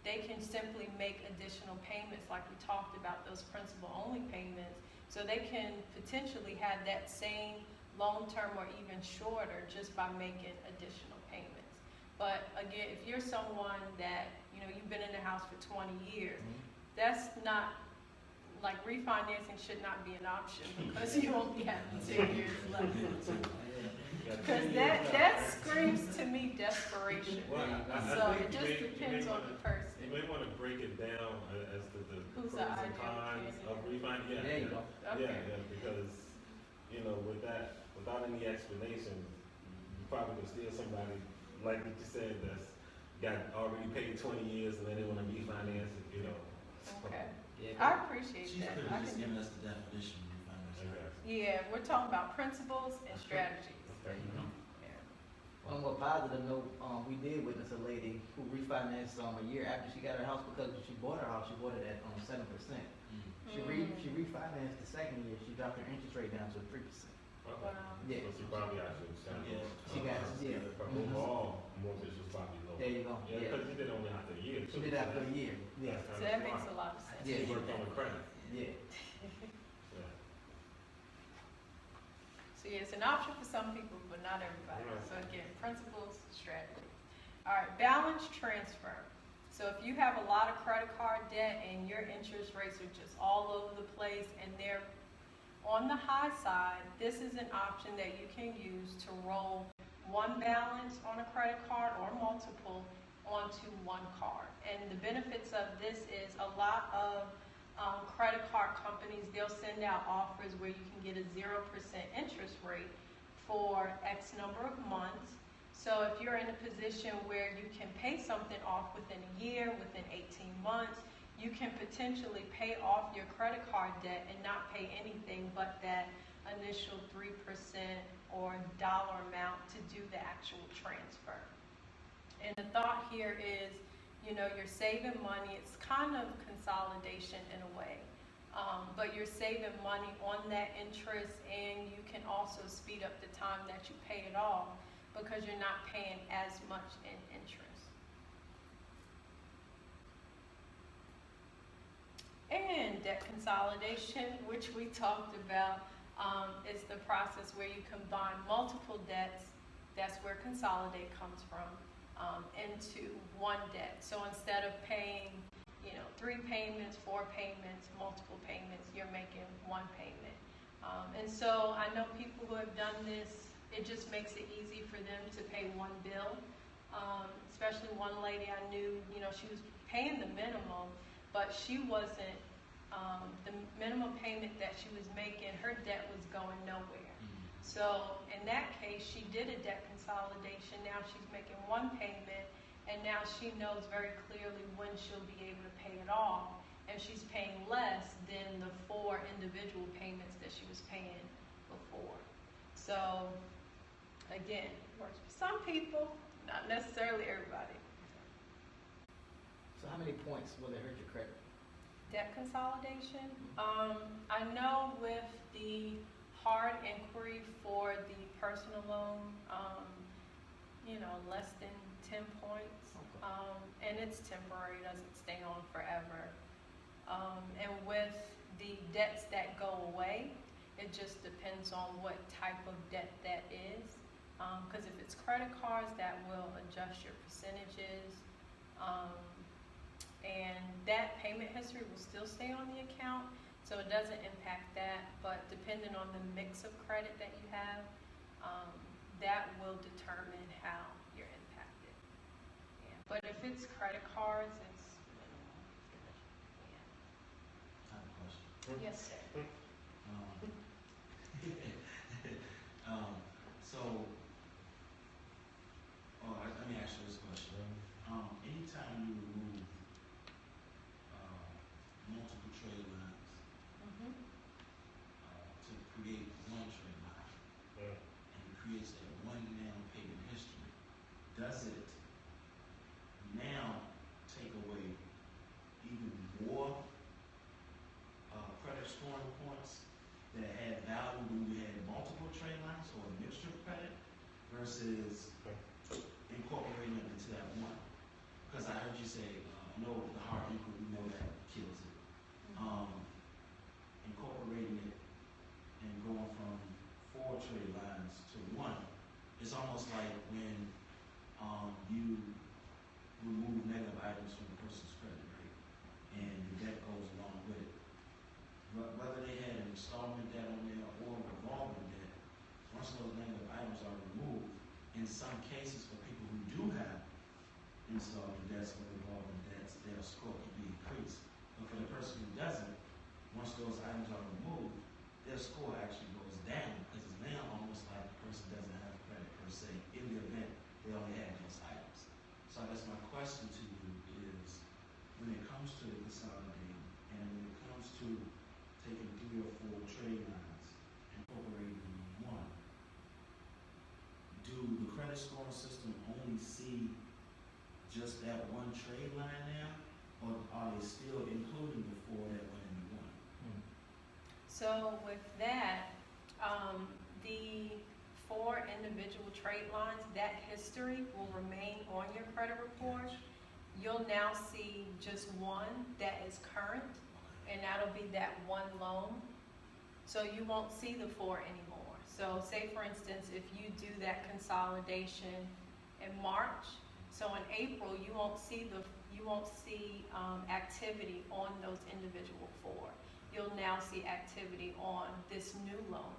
they can simply make additional payments like we talked about, those principal-only payments, so they can potentially have that same long-term or even shorter just by making additional payments. But again, if you're someone that, you know, you've been in the house for 20 years, Mhm. that's not, like refinancing should not be an option because you only have 2 years left. You got Because 2 years that left, right? screams to me desperation. Well, I So think it just depends on the you person. may want to break it down as to the Who's pros the and ideal cons of candidate? refinance. Yeah, There you yeah. go. Okay. Yeah, because, you know, with that, without any explanation, you probably could steal somebody, like what you said, that's got already paid 20 years and then they want to refinance it, you know. So, Okay. Yeah, I appreciate She's that. could I have just can, given us the definition of refinance. okay. yeah, we're talking about principles and strategies. Okay. Yeah. on a more positive note, we did witness a lady who refinanced a year after she got her house because when she bought her house, she bought it at 7%. She refinanced the second year, she dropped her interest rate down to 3%. Okay. Wow. Yeah. So she probably actually was kind of. Yeah. She got, yeah. But Mhm. overall, mortgage was probably low. There you go. Yeah, Yeah. because you did only after a year. She did that for a year. Yeah. That's So kinda that smart. makes a lot of sense. Yeah. She worked on the credit. Yeah. Yeah. So yeah, it's an option for some people, but not everybody. Right. So again, principles, strategy. All right, balance transfer. So if you have a lot of credit card debt and your interest rates are just all over the place and they're on the high side, this is an option that you can use to roll one balance on a credit card or multiple onto one card. And the benefits of this is a lot of credit card companies, they'll send out offers where you can get a 0% interest rate for X number of months. So if you're in a position where you can pay something off within a year, within 18 months, you can potentially pay off your credit card debt and not pay anything but that initial 3% or dollar amount to do the actual transfer. And the thought here is, you know, you're saving money. It's kind of consolidation in a way, but you're saving money on that interest, and you can also speed up the time that you pay it off because you're not paying as much in interest. And debt consolidation, which we talked about, is the process where you combine multiple debts. That's where consolidate comes from. Into one debt. So instead of paying, you know, 3 payments, 4 payments, multiple payments, you're making 1 payment. And so I know people who have done this, it just makes it easy for them to pay one bill. Especially one lady I knew, you know, she was paying the minimum, but she wasn't, the minimum payment that she was making, her debt was going nowhere. So in that case, she did a debt consolidation. Now she's making 1 payment, and now she knows very clearly when she'll be able to pay it off, and she's paying less than the 4 individual payments that she was paying before. So again, it works for some people, not necessarily everybody. So how many points will it hurt your credit? Debt consolidation. I know with the hard inquiry for the personal loan, you know, less than 10 points. And it's temporary, it doesn't stay on forever. And with the debts that go away, it just depends on what type of debt that is. Because if it's credit cards, that will adjust your percentages. And that payment history will still stay on the account, so it doesn't impact that, but depending on the mix of credit that you have, that will determine how you're impacted. Yeah. But if it's credit cards, it's minimal. I have a question. Yeah. Yes, sir. So, let me ask you this question. Anytime you remove multiple trade lines to create one trade line, Yeah. and it creates that one now payment history, does it now take away even more credit scoring points that had value when you had multiple trade lines or a mixture of credit versus incorporating it into that one? Because I heard you say, no, the hard inquiry, we know that kills it. Incorporating it and going from 4 trade lines to 1, it's almost like when you items from the person's credit, right? And the debt goes along with it. But whether they had an installment debt on there or a revolving debt, once those negative items are removed, in some cases for people who do have installment debts or revolving debts, their score can be increased. But for the person who doesn't, once those items are removed, their score actually goes down because it's now almost like the person doesn't have credit per se in the event they only had those items. So I guess my question to you is, when it comes to the consolidating and when it comes to taking 3 or 4 trade lines and incorporating them in one, do the credit scoring system only see just that one trade line now, or are they still including the 4 that went into one? So with that, the 4 individual trade lines, that history will remain on your credit report. You'll now see just one that is current, and that'll be that one loan. So you won't see the 4 anymore. So say for instance, if you do that consolidation in March, so in April you won't see activity on those individual 4. You'll now see activity on this new loan.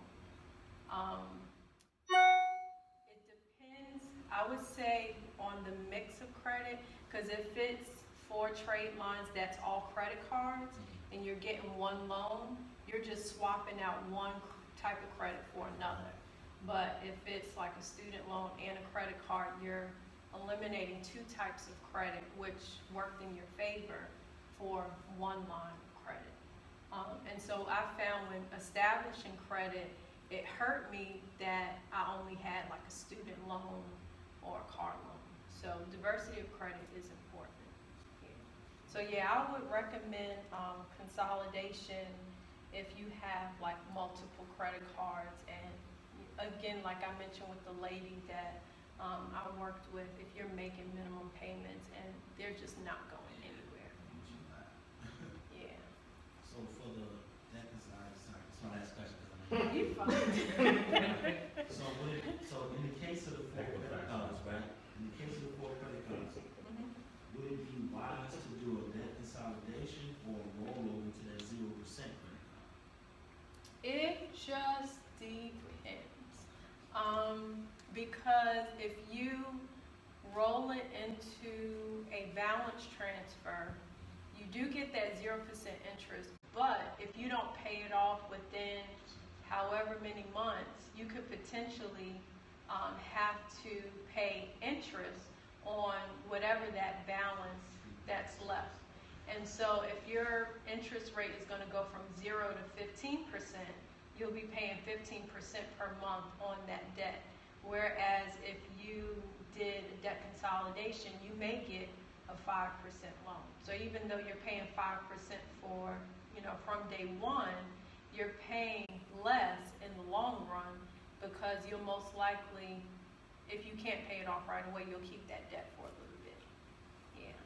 It depends, I would say, on the mix of credit, because if it's 4 trade lines that's all credit cards and you're getting one loan, you're just swapping out one type of credit for another. But if it's like a student loan and a credit card, you're eliminating 2 types of credit, which worked in your favor for one line of credit. And so I found when establishing credit, it hurt me that I only had like a student loan or a car loan. So diversity of credit is important. Yeah. So yeah, I would recommend consolidation if you have like multiple credit cards. And again, like I mentioned with the lady that I worked with, if you're making minimum payments and they're just not going anywhere. Yeah. So for that sorry, it's my last question. You fine. So in the case of the 4 credit cards, right? In the case of the 4 credit cards, would it be wise to do a debt consolidation or roll over to that 0% credit card? It just depends. Because if you roll it into a balance transfer, you do get that 0% interest, but if you don't pay it off within however many months, you could potentially have to pay interest on whatever that balance that's left. And so if your interest rate is going to go from 0 to 15%, you'll be paying 15% per month on that debt. Whereas if you did a debt consolidation, you may get a 5% loan. So even though you're paying 5% for, from day one, you're paying less in the long run because you'll most likely, if you can't pay it off right away, you'll keep that debt for a little bit. Yeah.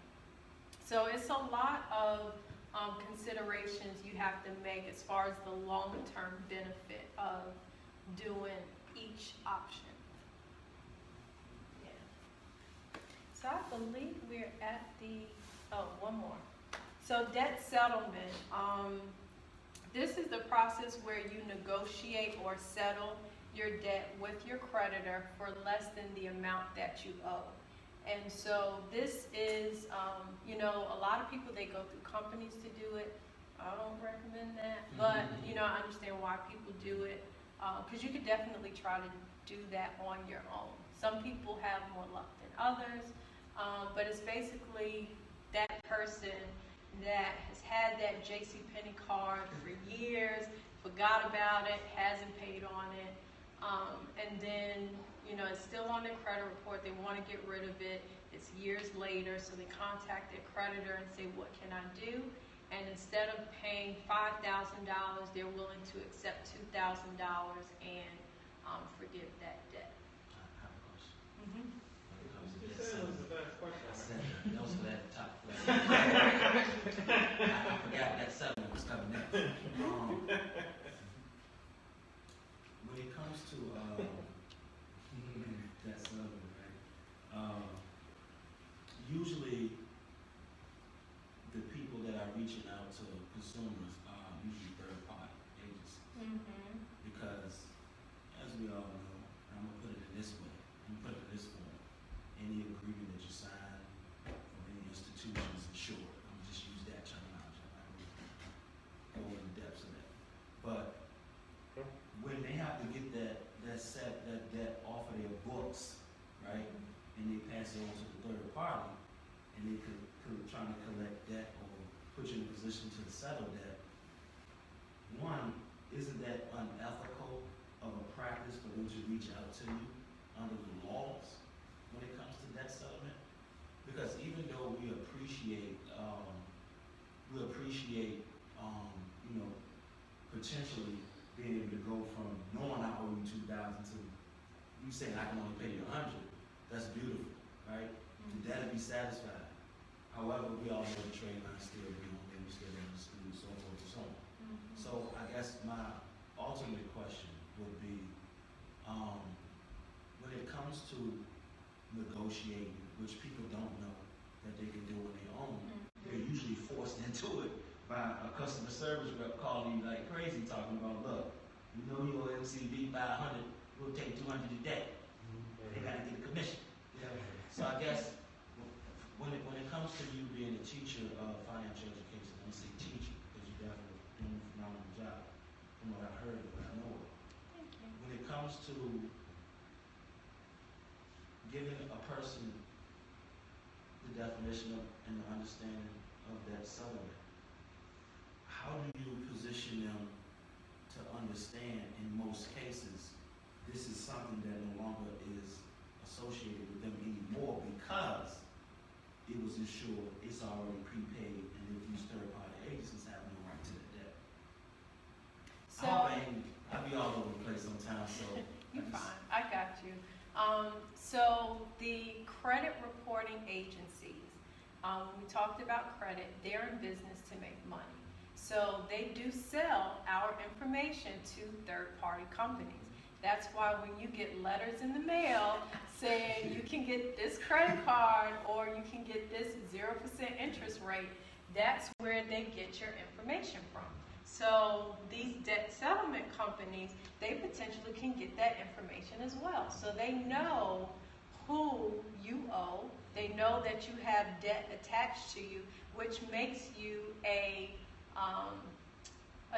So it's a lot of considerations you have to make as far as the long-term benefit of doing each option. So I believe we're at one more. So debt settlement. This is the process where you negotiate or settle your debt with your creditor for less than the amount that you owe. And so this is, a lot of people, they go through companies to do it. I don't recommend that, but, I understand why people do it, because you could definitely try to do that on your own. Some people have more luck than others. But it's basically that person that has had that JCPenney card for years, forgot about it, hasn't paid on it, and then, it's still on their credit report, they want to get rid of it, it's years later, so they contact their creditor and say, what can I do? And instead of paying $5,000, they're willing to accept $2,000 and forgive that debt. I have a question. Mm-hmm. You said it was the best question. That was for that top question. I forgot that 7 was coming next. When it comes to that 7, right? Usually reaching out to consumers are usually third-party agencies. Mm-hmm. Because, as we all know, I'm gonna put it in this way, I'm gonna put it in this form. Any agreement that you sign from any institution is insured. I'm gonna just use that terminology. I'm not gonna go in the depths of that. But when they have to get that debt off of their books, right, and they pass it on to the third party, and they could trying to collect debt or put you in a position to settle debt. One, isn't that unethical of a practice for them to reach out to you under the laws when it comes to debt settlement? Because even though we appreciate, you know, potentially being able to go from knowing I owe you 2,000 to you saying I can only pay you 100, that's beautiful, right? The debt will be satisfied. However, we all know the trade line still be on there, we still have the school, so forth and so on. So I guess my ultimate question would be, when it comes to negotiating, which people don't know that they can do on their own, they're usually forced into it by a customer service rep calling you like crazy, talking about, look, you know you owe MCB by 100, we'll take 200 a day. They gotta get a commission. So I guess when it comes to you being a teacher of financial education, I'm gonna say teacher because you definitely doing a phenomenal job from what I heard and what I know of. Thank you. When it comes to giving a person the definition of and the understanding of that settlement, how do you position them to understand in most cases this is something that no longer is associated with them anymore because it was insured, it's already prepaid, and if these third-party agencies have no right to the debt? So, I'll be all over the place sometimes, so. you're fine, I got you. So the credit reporting agencies, we talked about credit, they're in business to make money. So they do sell our information to third-party companies. That's why when you get letters in the mail saying you can get this credit card or you can get this 0% interest rate, that's where they get your information from. So these debt settlement companies, they potentially can get that information as well. So they know who you owe, they know that you have debt attached to you, which makes you a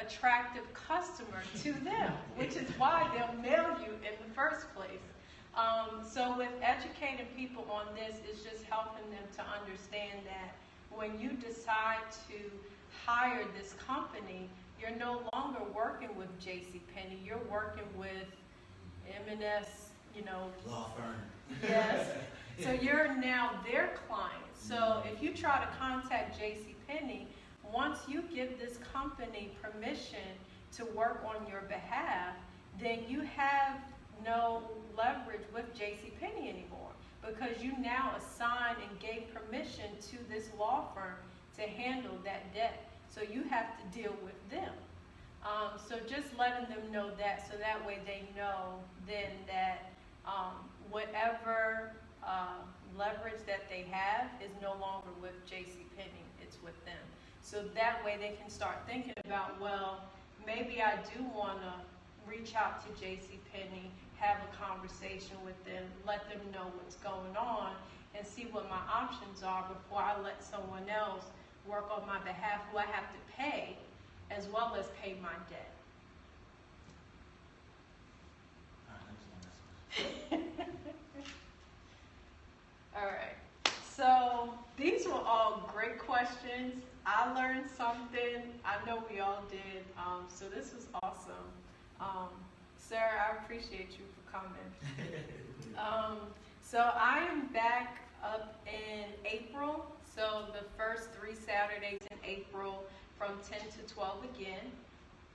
attractive customer to them, which is why they'll mail you in the first place. So with educating people on this, it's just helping them to understand that when you decide to hire this company, you're no longer working with JCPenney, you're working with M&S, you know. Law firm. Yes. So you're now their client. So if you try to contact JCPenney, once you give this company permission to work on your behalf, then you have no leverage with JCPenney anymore because you now assigned and gave permission to this law firm to handle that debt. So you have to deal with them. So just letting them know that so that way they know then that whatever leverage that they have is no longer with JCPenney, it's with them. So that way they can start thinking about, well, maybe I do want to reach out to JCPenney, have a conversation with them, let them know what's going on, and see what my options are before I let someone else work on my behalf who I have to pay, as well as pay my debt. All right. So these were all great questions. I learned something. I know we all did. So this was awesome. Sir, I appreciate you for coming. So I am back up in April. So the first 3 Saturdays in April from 10 to 12 again.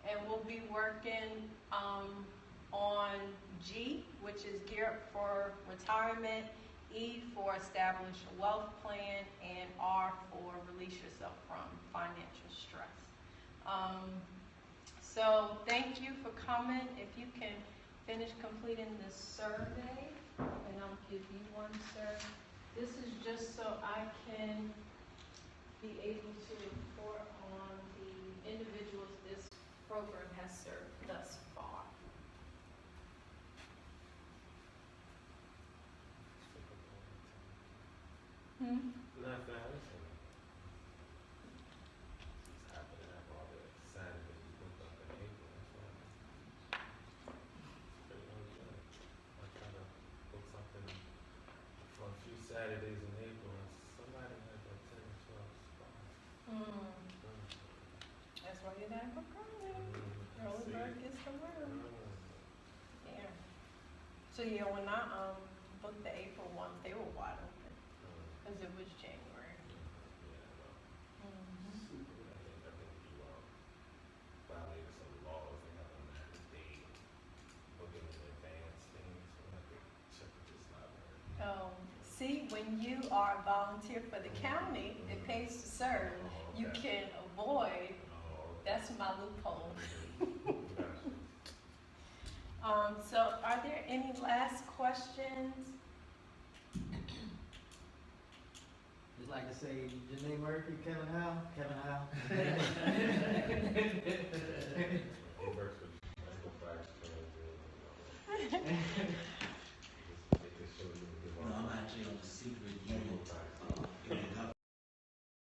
And we'll be working on G, which is Gear Up for Retirement, E for Establish a Wealth Plan, and R for Release Yourself from Financial Stress. So thank you for coming. If you can finish completing this survey, and I'll give you one, sir. This is just so I can be able to report on individuals this program has served thus far? Hmm? Not that, listen. It's happening at all the Saturdays, booked up in April, that's why. Pretty much good. I try to book something for a few Saturdays in April, and somebody had like 10 or 12 spots. That's why you gotta book early. Early bird gets the worm. Yeah. So yeah, when I booked the April one, they were wide open, cause it was January. Mhm. I think you violated some laws, they have a mandate, booking in advance things, so I have to check with this library. See, when you are a volunteer for the county, it pays to serve. You can avoid. That's my loophole. So are there any last questions? Just like to say, Janae Murphy, Kevin Howe. He works with medical practice and just make sure you give No, all. I'm actually on the secret unit